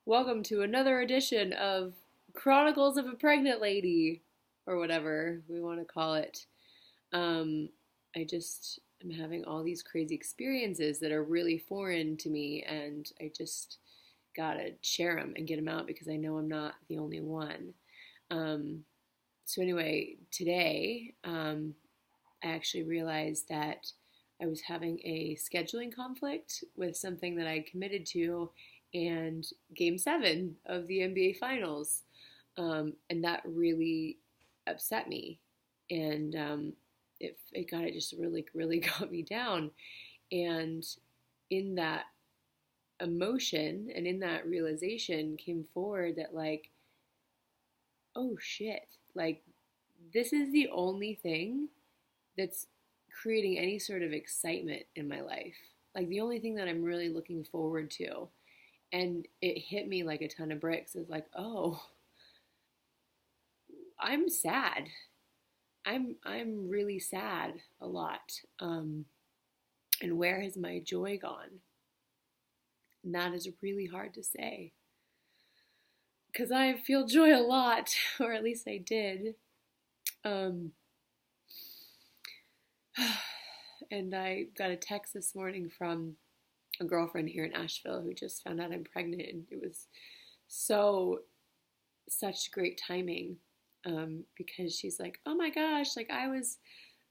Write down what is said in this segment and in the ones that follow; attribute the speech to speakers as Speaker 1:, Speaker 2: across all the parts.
Speaker 1: Welcome to another edition of Chronicles of a Pregnant Lady, or whatever we want to call it. Um, I just am having all these crazy experiences that are really foreign to me, and I just gotta share them and get them out because I know I'm not the only one. Um, so, anyway, today I actually realized that I was having a scheduling conflict with something that I committed to and game 7 of the NBA Finals. And that really upset me. And it just really got me down. And in that emotion and in that realization came forward that, like, oh shit, like, this is the only thing that's creating any sort of excitement in my life. Like, the only thing that I'm really looking forward to. And it hit me like a ton of bricks. It's like, oh, I'm sad. I'm really sad a lot. And where has my joy gone? And that is really hard to say. Because I feel joy a lot, or at least I did. Um, and I got a text this morning from a girlfriend here in Asheville who just found out I'm pregnant, and it was such great timing, because she's like, oh my gosh, like, I was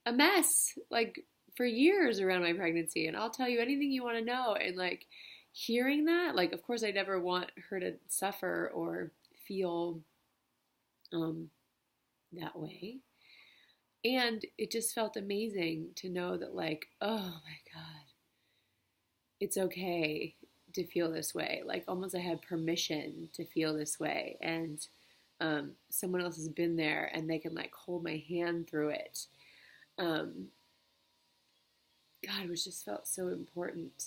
Speaker 1: a mess, like, for years around my pregnancy, and I'll tell you anything you want to know. And, like, hearing that, like, of course I never want her to suffer or feel um, that way. And it just felt amazing to know that, like, oh my God, it's okay to feel this way. Like, almost I had permission to feel this way. And someone else has been there and they can, like, hold my hand through it. Um, God, it was just felt so important,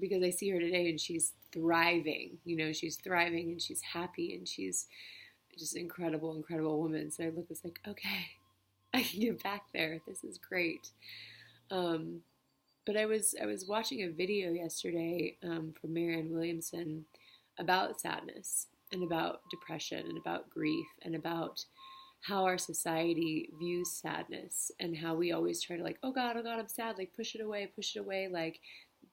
Speaker 1: because I see her today and she's thriving. She's thriving and she's happy and she's just an incredible woman. So I look, it's like, okay, I can get back there. This is great. Um, but I was watching a video yesterday, from Marianne Williamson about sadness and about depression and about grief and about how our society views sadness and how we always try to, like, oh God, I'm sad, like, push it away, like,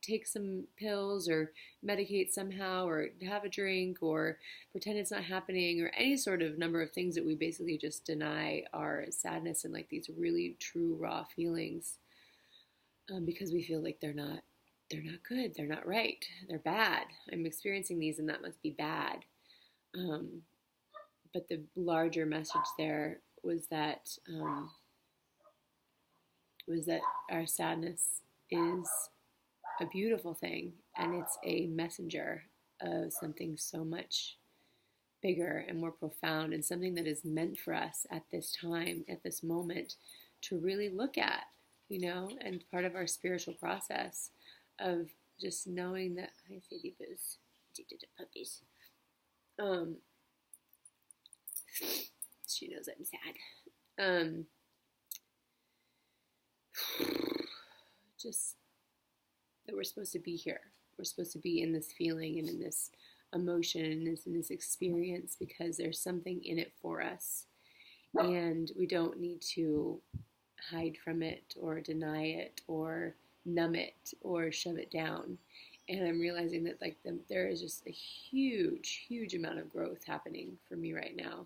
Speaker 1: take some pills or medicate somehow or have a drink or pretend it's not happening, or any sort of number of things that we basically just deny our sadness and, like, these really true raw feelings, because we feel like they're not good, they're not right, they're bad. I'm experiencing these and that must be bad. Um, but the larger message there was that our sadness is a beautiful thing, and it's a messenger of something so much bigger and more profound, and something that is meant for us at this time, at this moment, to really look at, and part of our spiritual process of just knowing that, hi Sadie Boo's, puppies, um, she knows I'm sad. Just that we're supposed to be here. We're supposed to be in this feeling and in this emotion and in this experience because there's something in it for us. And we don't need to hide from it or deny it or numb it or shove it down. And I'm realizing that, like, there is just a huge amount of growth happening for me right now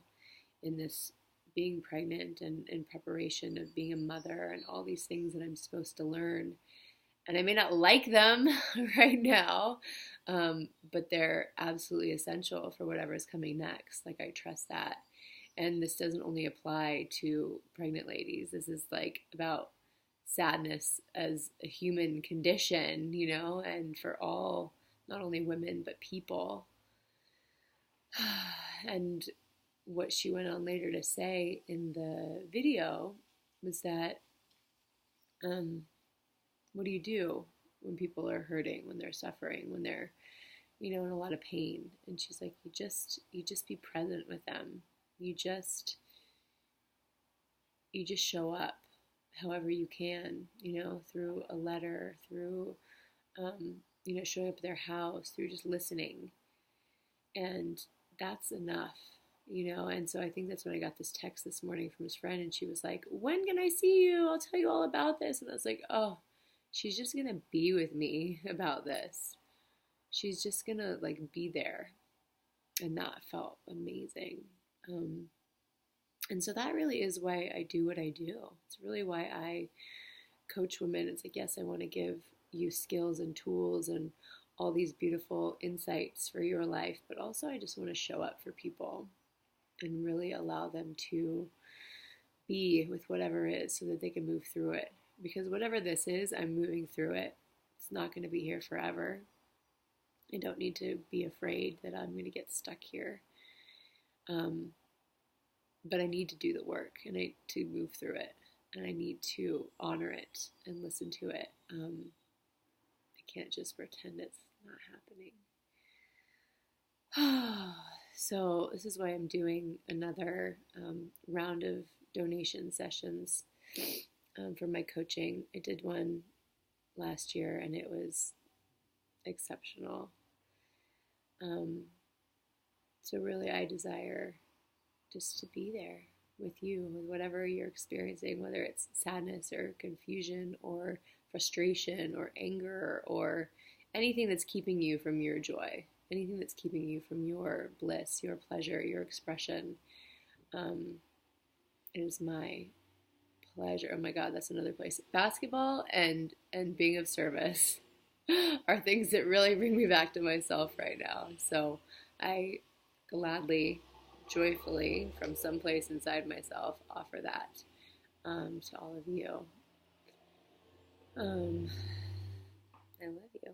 Speaker 1: in this being pregnant and in preparation of being a mother and all these things that I'm supposed to learn. And I may not like them right now, but they're absolutely essential for whatever is coming next. Like, I trust that. And this doesn't only apply to pregnant ladies. This is, like, about sadness as a human condition, and for all, not only women, but people. And what she went on later to say in the video was that, what do you do when people are hurting, when they're suffering, when they're, in a lot of pain? And she's like, you just be present with them. You just show up however you can, through a letter, through, showing up at their house, through just listening. And that's enough, you know? And so I think that's when I got this text this morning from his friend, and she was like, when can I see you? I'll tell you all about this. And I was like, oh, she's just gonna be with me about this. She's just gonna like be there. And that felt amazing. Um, and so that really is why I do what I do. It's really why I coach women. It's like, yes, I want to give you skills and tools and all these beautiful insights for your life, but also I just want to show up for people and really allow them to be with whatever is so that they can move through it. Because whatever this is, I'm moving through it. It's not going to be here forever. I don't need to be afraid that I'm going to get stuck here. But I need to do the work, and I need to move through it, and I need to honor it and listen to it. I can't just pretend it's not happening. So this is why I'm doing another round of donation sessions for my coaching. I did one last year, and it was exceptional. So really, I desire just to be there with you, with whatever you're experiencing, whether it's sadness or confusion or frustration or anger or anything that's keeping you from your joy, anything that's keeping you from your bliss, your pleasure, your expression. It is my pleasure. Oh my God, that's another place. Basketball and being of service are things that really bring me back to myself right now. So I gladly, joyfully, from someplace inside myself, offer that to all of you. I love you.